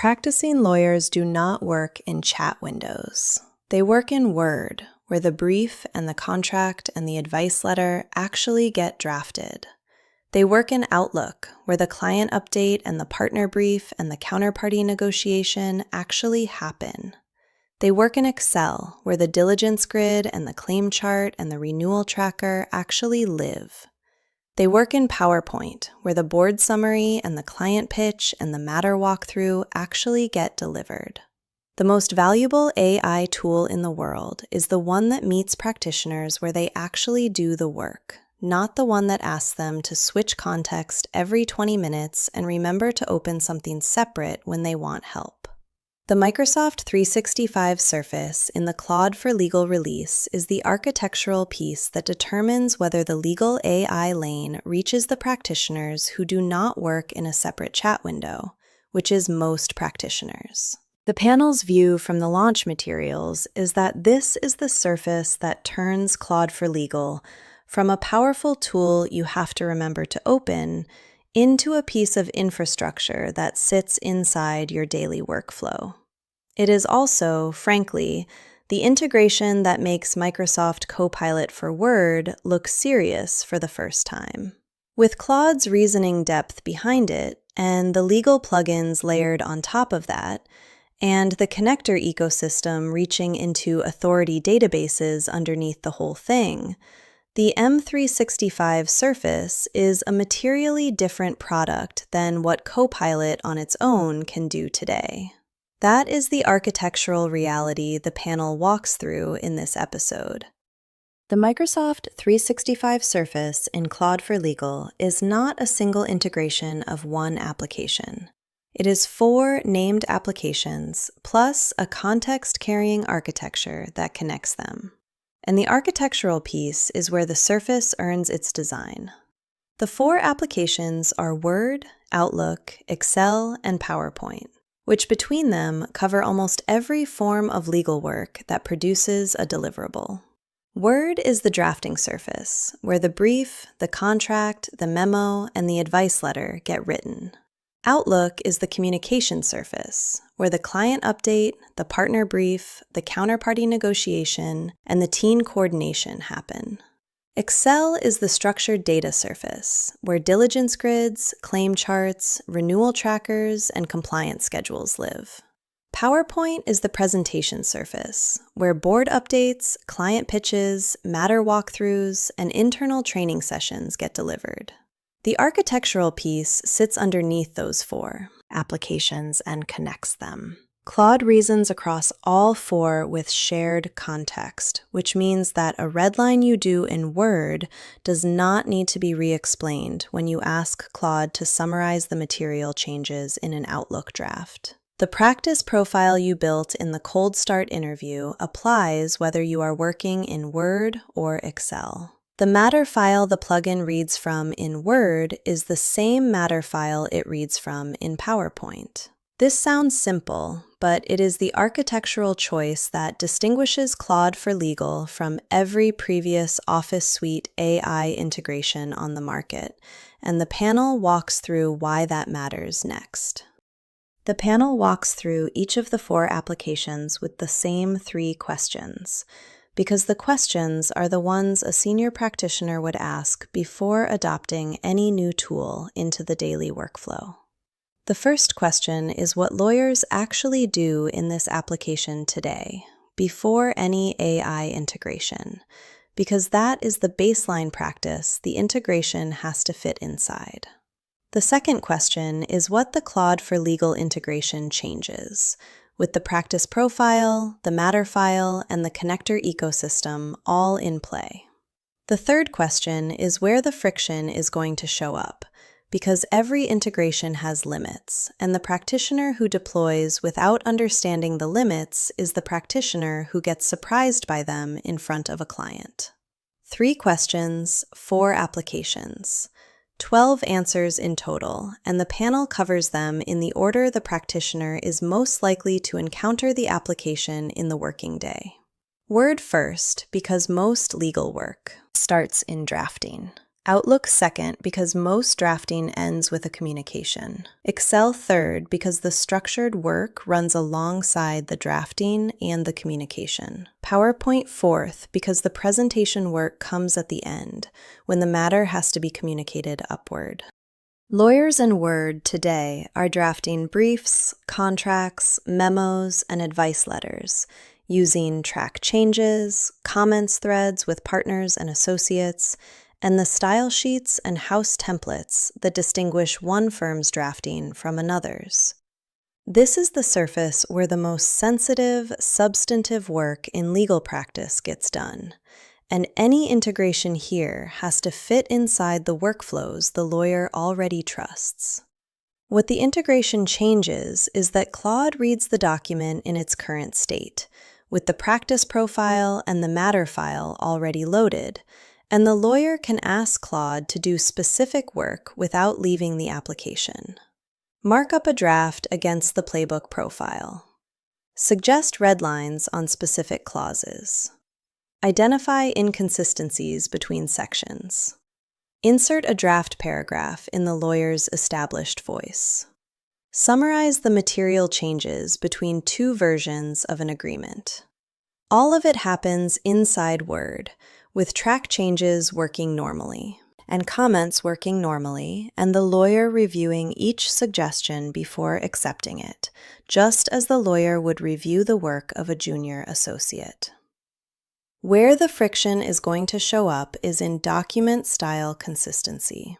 Practicing lawyers do not work in chat windows. They work in Word, where the brief and the contract and the advice letter actually get drafted. They work in Outlook, where the client update and the partner brief and the counterparty negotiation actually happen. They work in Excel, where the diligence grid and the claim chart and the renewal tracker actually live. They work in PowerPoint, where the board summary and the client pitch and the matter walkthrough actually get delivered. The most valuable AI tool in the world is the one that meets practitioners where they actually do the work, not the one that asks them to switch context every 20 minutes and remember to open something separate when they want help. The Microsoft 365 Surface in the Claude for Legal release is the architectural piece that determines whether the legal AI lane reaches the practitioners who do not work in a separate chat window, which is most practitioners. The panel's view from the launch materials is that this is the surface that turns Claude for Legal from a powerful tool you have to remember to open into a piece of infrastructure that sits inside your daily workflow. It is also, frankly, the integration that makes Microsoft Copilot for Word look serious for the first time. With Claude's reasoning depth behind it, and the legal plugins layered on top of that, and the connector ecosystem reaching into authority databases underneath the whole thing, the M365 Surface is a materially different product than what Copilot on its own can do today. That is the architectural reality the panel walks through in this episode. The Microsoft 365 Surface in Claude for Legal is not a single integration of one application. It is 4 named applications plus a context-carrying architecture that connects them. And the architectural piece is where the Surface earns its design. The 4 applications are Word, Outlook, Excel, and PowerPoint, which between them cover almost every form of legal work that produces a deliverable. Word is the drafting surface, where the brief, the contract, the memo, and the advice letter get written. Outlook is the communication surface, where the client update, the partner brief, the counterparty negotiation, and the team coordination happen. Excel is the structured data surface, where diligence grids, claim charts, renewal trackers, and compliance schedules live. PowerPoint is the presentation surface, where board updates, client pitches, matter walkthroughs, and internal training sessions get delivered. The architectural piece sits underneath those 4 applications and connects them. Claude reasons across all 4 with shared context, which means that a red line you do in Word does not need to be re-explained when you ask Claude to summarize the material changes in an Outlook draft. The practice profile you built in the cold start interview applies whether you are working in Word or Excel. The matter file the plugin reads from in Word is the same matter file it reads from in PowerPoint. This sounds simple, but it is the architectural choice that distinguishes Claude for Legal from every previous Office Suite AI integration on the market, and the panel walks through why that matters next. The panel walks through each of the 4 applications with the same 3 questions, because the questions are the ones a senior practitioner would ask before adopting any new tool into the daily workflow. The first question is what lawyers actually do in this application today, before any AI integration, because that is the baseline practice the integration has to fit inside. The second question is what the Claude for Legal integration changes, with the practice profile, the matter file, and the connector ecosystem all in play. The third question is where the friction is going to show up, because every integration has limits, and the practitioner who deploys without understanding the limits is the practitioner who gets surprised by them in front of a client. 3 questions, 4 applications. 12 answers in total, and the panel covers them in the order the practitioner is most likely to encounter the application in the working day. Word first, because most legal work starts in drafting. Outlook second because most drafting ends with a communication. Excel third because the structured work runs alongside the drafting and the communication. PowerPoint fourth because the presentation work comes at the end, when the matter has to be communicated upward. Lawyers in Word today are drafting briefs, contracts, memos, and advice letters, using track changes, comments threads with partners and associates, and the style sheets and house templates that distinguish one firm's drafting from another's. This is the surface where the most sensitive, substantive work in legal practice gets done, and any integration here has to fit inside the workflows the lawyer already trusts. What the integration changes is that Claude reads the document in its current state, with the practice profile and the matter file already loaded, and the lawyer can ask Claude to do specific work without leaving the application. Mark up a draft against the playbook profile. Suggest red lines on specific clauses. Identify inconsistencies between sections. Insert a draft paragraph in the lawyer's established voice. Summarize the material changes between two versions of an agreement. All of it happens inside Word, with track changes working normally, and comments working normally, and the lawyer reviewing each suggestion before accepting it, just as the lawyer would review the work of a junior associate. Where the friction is going to show up is in document style consistency.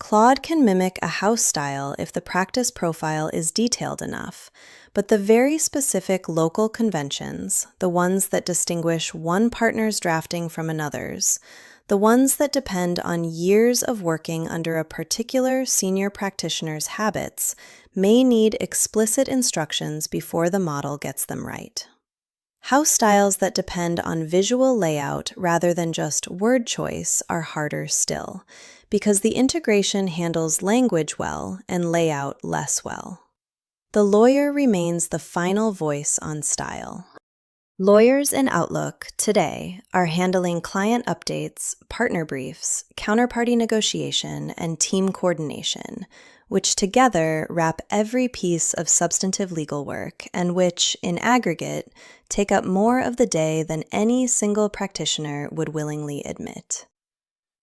Claude can mimic a house style if the practice profile is detailed enough, but the very specific local conventions, the ones that distinguish one partner's drafting from another's, the ones that depend on years of working under a particular senior practitioner's habits, may need explicit instructions before the model gets them right. House styles that depend on visual layout rather than just word choice are harder still, because the integration handles language well and layout less well. The lawyer remains the final voice on style. Lawyers in Outlook today are handling client updates, partner briefs, counterparty negotiation, and team coordination, which together wrap every piece of substantive legal work and which, in aggregate, take up more of the day than any single practitioner would willingly admit.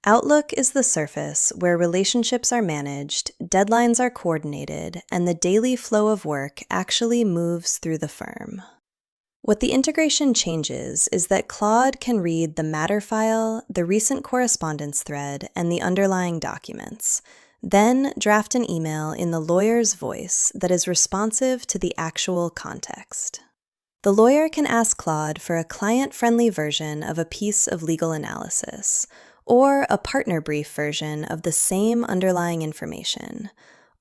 Outlook is the surface where relationships are managed, deadlines are coordinated, and the daily flow of work actually moves through the firm. What the integration changes is that Claude can read the matter file, the recent correspondence thread, and the underlying documents, then draft an email in the lawyer's voice that is responsive to the actual context. The lawyer can ask Claude for a client-friendly version of a piece of legal analysis, or a partner brief version of the same underlying information,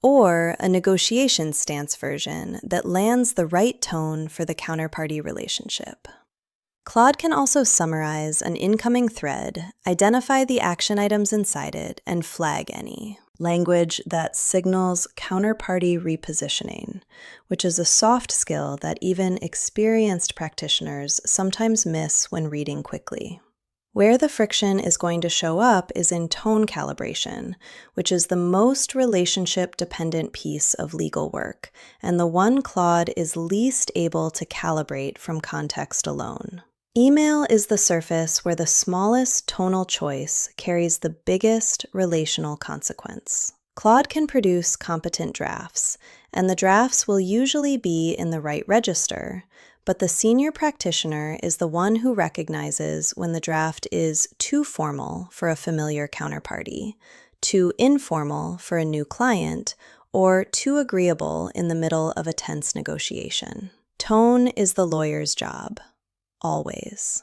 or a negotiation stance version that lands the right tone for the counterparty relationship. Claude can also summarize an incoming thread, identify the action items inside it, and flag any. Language that signals counterparty repositioning, which is a soft skill that even experienced practitioners sometimes miss when reading quickly. Where the friction is going to show up is in tone calibration, which is the most relationship-dependent piece of legal work, and the one Claude is least able to calibrate from context alone. Email is the surface where the smallest tonal choice carries the biggest relational consequence. Claude can produce competent drafts, and the drafts will usually be in the right register, but the senior practitioner is the one who recognizes when the draft is too formal for a familiar counterparty, too informal for a new client, or too agreeable in the middle of a tense negotiation. Tone is the lawyer's job, always.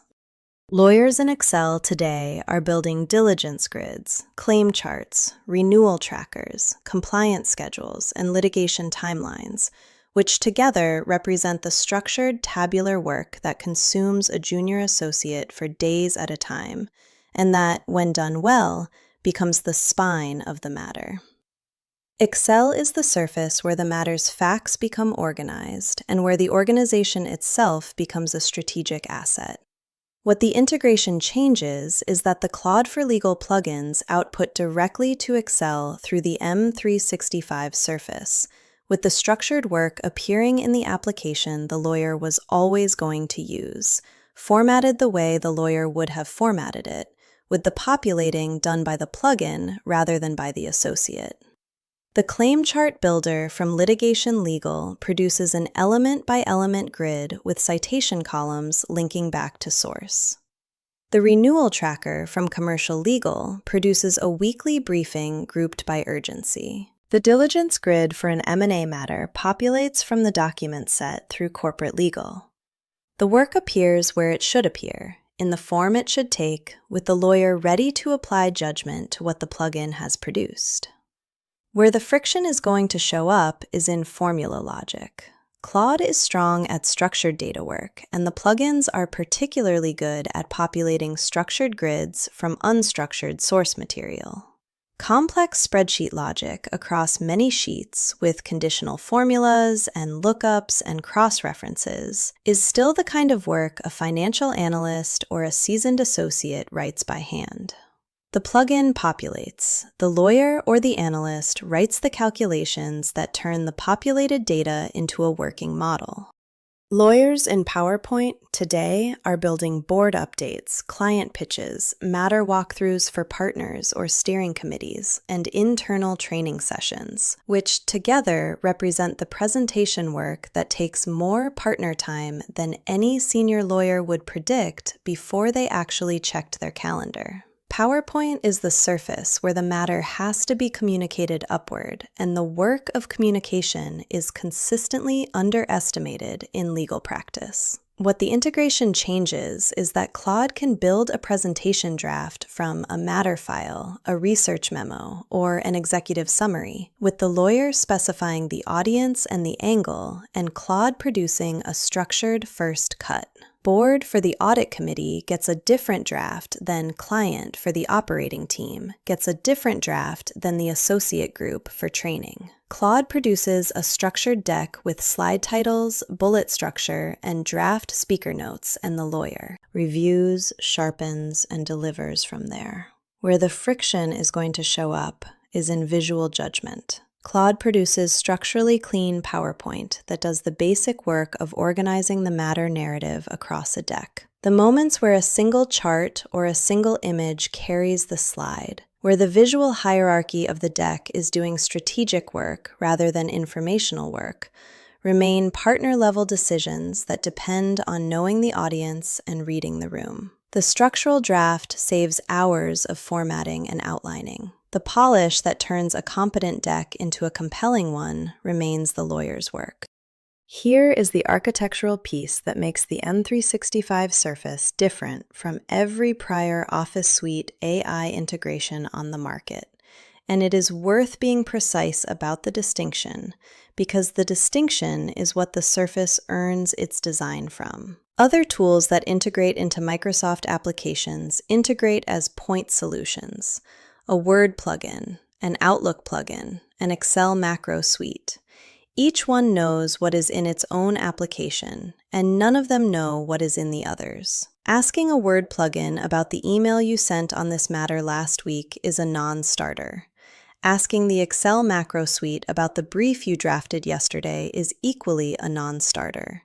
Lawyers in Excel today are building diligence grids, claim charts, renewal trackers, compliance schedules, and litigation timelines, which together represent the structured tabular work that consumes a junior associate for days at a time, and that, when done well, becomes the spine of the matter. Excel is the surface where the matter's facts become organized and where the organization itself becomes a strategic asset. What the integration changes is that the Claude for Legal plugins output directly to Excel through the M365 surface, with the structured work appearing in the application the lawyer was always going to use, formatted the way the lawyer would have formatted it, with the populating done by the plugin rather than by the associate. The claim chart builder from Litigation Legal produces an element-by-element grid with citation columns linking back to source. The renewal tracker from Commercial Legal produces a weekly briefing grouped by urgency. The diligence grid for an M&A matter populates from the document set through Corporate Legal. The work appears where it should appear, in the form it should take, with the lawyer ready to apply judgment to what the plugin has produced. Where the friction is going to show up is in formula logic. Claude is strong at structured data work, and the plugins are particularly good at populating structured grids from unstructured source material. Complex spreadsheet logic across many sheets with conditional formulas and lookups and cross-references is still the kind of work a financial analyst or a seasoned associate writes by hand. The plugin populates. The lawyer or the analyst writes the calculations that turn the populated data into a working model. Lawyers in PowerPoint today are building board updates, client pitches, matter walkthroughs for partners or steering committees, and internal training sessions, which together represent the presentation work that takes more partner time than any senior lawyer would predict before they actually checked their calendar. PowerPoint is the surface where the matter has to be communicated upward, and the work of communication is consistently underestimated in legal practice. What the integration changes is that Claude can build a presentation draft from a matter file, a research memo, or an executive summary, with the lawyer specifying the audience and the angle, and Claude producing a structured first cut. Board for the audit committee gets a different draft than client for the operating team gets a different draft than the associate group for training. Claude produces a structured deck with slide titles, bullet structure, and draft speaker notes, and the lawyer reviews, sharpens, and delivers from there. Where the friction is going to show up is in visual judgment. Claude produces structurally clean PowerPoint that does the basic work of organizing the matter narrative across a deck. The moments where a single chart or a single image carries the slide, where the visual hierarchy of the deck is doing strategic work rather than informational work, remain partner-level decisions that depend on knowing the audience and reading the room. The structural draft saves hours of formatting and outlining. The polish that turns a competent deck into a compelling one remains the lawyer's work. Here is the architectural piece that makes the M365 Surface different from every prior Office Suite AI integration on the market, and it is worth being precise about the distinction, because the distinction is what the Surface earns its design from. Other tools that integrate into Microsoft applications integrate as point solutions: a Word plugin, an Outlook plugin, an Excel macro suite. Each one knows what is in its own application, and none of them know what is in the others. Asking a Word plugin about the email you sent on this matter last week is a non-starter. Asking the Excel macro suite about the brief you drafted yesterday is equally a non-starter.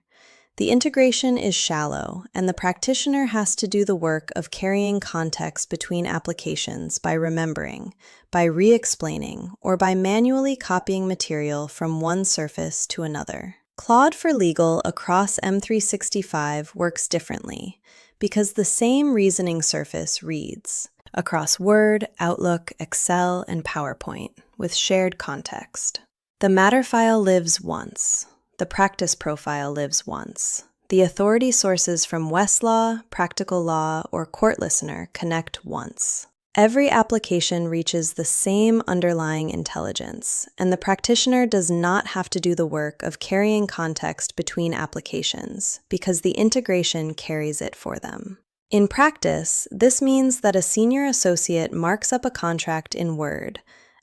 The integration is shallow, and the practitioner has to do the work of carrying context between applications by remembering, by re-explaining, or by manually copying material from one surface to another. Claude for Legal across M365 works differently, because the same reasoning surface reads across Word, Outlook, Excel, and PowerPoint with shared context. The matter file lives once. The practice profile lives once. The authority sources from Westlaw, Practical Law, or Court Listener connect once. Every application reaches the same underlying intelligence, and the practitioner does not have to do the work of carrying context between applications, because the integration carries it for them. In practice, this means that a senior associate marks up a contract in Word,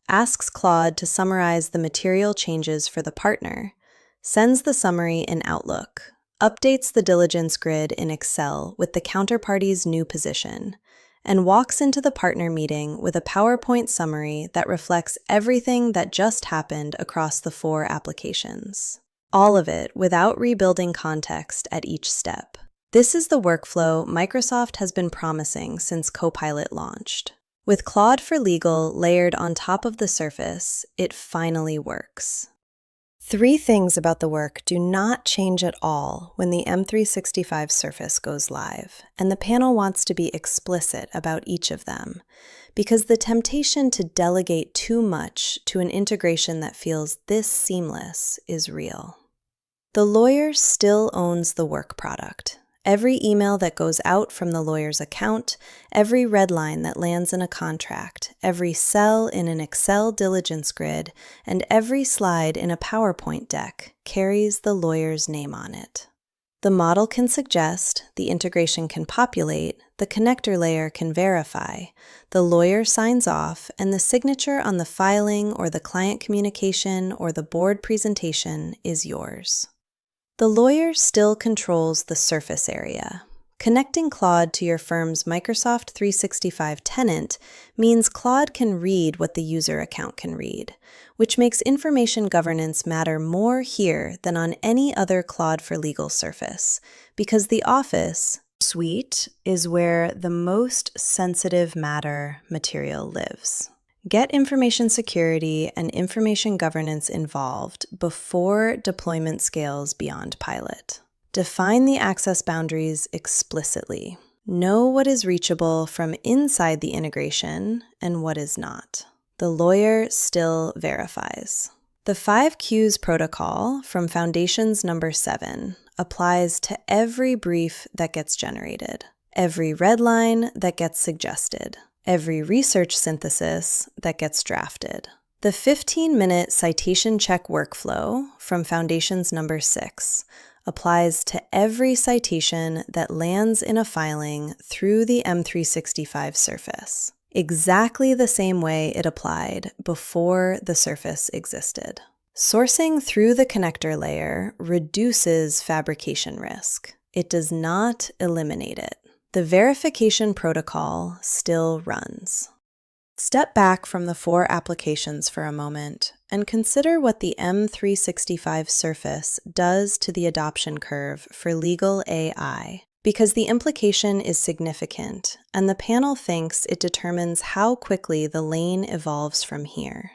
asks Claude to summarize the material changes for the partner, sends the summary in Outlook, updates the diligence grid in Excel with the counterparty's new position, and walks into the partner meeting with a PowerPoint summary that reflects everything that just happened across the 4 applications. All of it without rebuilding context at each step. This is the workflow Microsoft has been promising since Copilot launched. With Claude for Legal layered on top of the surface, it finally works. 3 things about the work do not change at all when the M365 Surface goes live, and the panel wants to be explicit about each of them, because the temptation to delegate too much to an integration that feels this seamless is real. The lawyer still owns the work product. Every email that goes out from the lawyer's account, every red line that lands in a contract, every cell in an Excel diligence grid, and every slide in a PowerPoint deck carries the lawyer's name on it. The model can suggest, the integration can populate, the connector layer can verify, the lawyer signs off, and the signature on the filing or the client communication or the board presentation is yours. The lawyer still controls the surface area. Connecting Claude to your firm's Microsoft 365 tenant means Claude can read what the user account can read, which makes information governance matter more here than on any other Claude for Legal surface, because the Office suite is where the most sensitive matter material lives. Get information security and information governance involved before deployment scales beyond pilot. Define the access boundaries explicitly. Know what is reachable from inside the integration and what is not. The lawyer still verifies. The 5 Qs protocol from Foundations number 7 applies to every brief that gets generated, every red line that gets suggested, every research synthesis that gets drafted. The 15-minute citation check workflow from Foundations number 6 applies to every citation that lands in a filing through the M365 Surface, exactly the same way it applied before the Surface existed. Sourcing through the connector layer reduces fabrication risk. It does not eliminate it. The verification protocol still runs. Step back from the 4 applications for a moment and consider what the M365 Surface does to the adoption curve for legal AI, because the implication is significant, and the panel thinks it determines how quickly the lane evolves from here.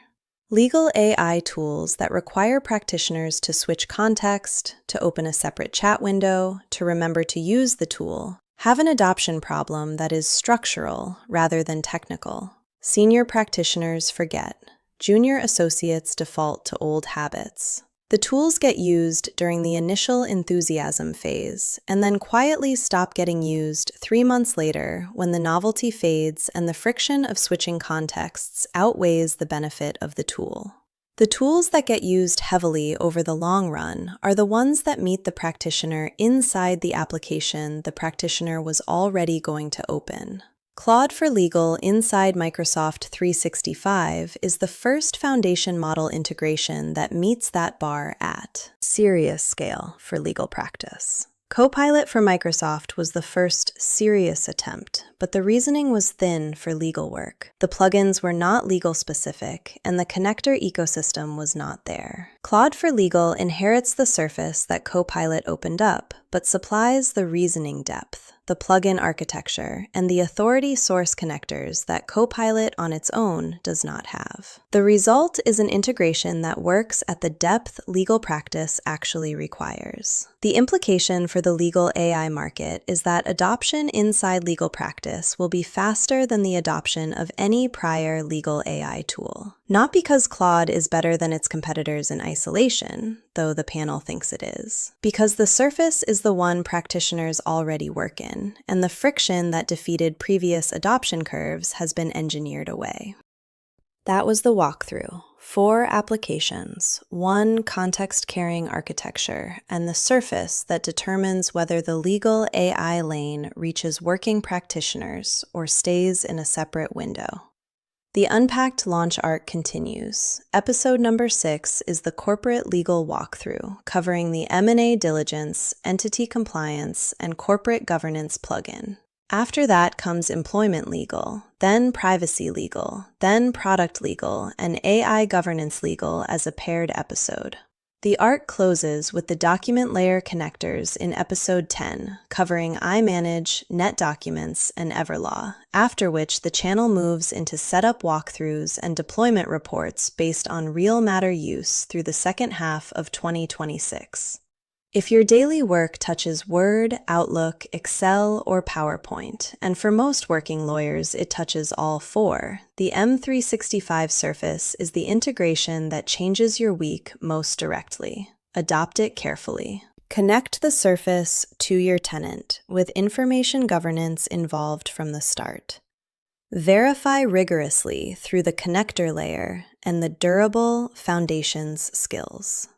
Legal AI tools that require practitioners to switch context, to open a separate chat window, to remember to use the tool, have an adoption problem that is structural rather than technical. Senior practitioners forget. Junior associates default to old habits. The tools get used during the initial enthusiasm phase, and then quietly stop getting used 3 months later when the novelty fades and the friction of switching contexts outweighs the benefit of the tool. The tools that get used heavily over the long run are the ones that meet the practitioner inside the application the practitioner was already going to open. Claude for Legal inside Microsoft 365 is the first foundation model integration that meets that bar at serious scale for legal practice. Copilot for Microsoft was the first serious attempt, but the reasoning was thin for legal work. The plugins were not legal specific, and the connector ecosystem was not there. Claude for Legal inherits the surface that Copilot opened up, but supplies the reasoning depth, the plugin architecture, and the authority source connectors that Copilot on its own does not have. The result is an integration that works at the depth legal practice actually requires. The implication for the legal AI market is that adoption inside legal practice will be faster than the adoption of any prior legal AI tool. Not because Claude is better than its competitors in isolation, though the panel thinks it is, because the surface is the one practitioners already work in, and the friction that defeated previous adoption curves has been engineered away. That was the walkthrough. 4 applications, 1 context-carrying architecture, and the surface that determines whether the legal AI lane reaches working practitioners or stays in a separate window. The Unpacked Launch Arc continues. Episode number 6 is the Corporate Legal Walkthrough, covering the M&A diligence, entity compliance, and corporate governance plugin. After that comes employment legal, then privacy legal, then product legal, and AI governance legal as a paired episode. The arc closes with the document layer connectors in episode 10, covering iManage, NetDocuments, and Everlaw, after which the channel moves into setup walkthroughs and deployment reports based on real matter use through the second half of 2026. If your daily work touches Word, Outlook, Excel, or PowerPoint, and for most working lawyers it touches all four, the M365 Surface is the integration that changes your week most directly. Adopt it carefully. Connect the Surface to your tenant with information governance involved from the start. Verify rigorously through the connector layer and the durable foundations skills.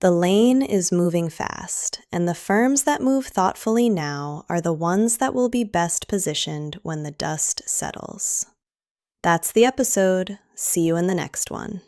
The lane is moving fast, and the firms that move thoughtfully now are the ones that will be best positioned when the dust settles. That's the episode. See you in the next one.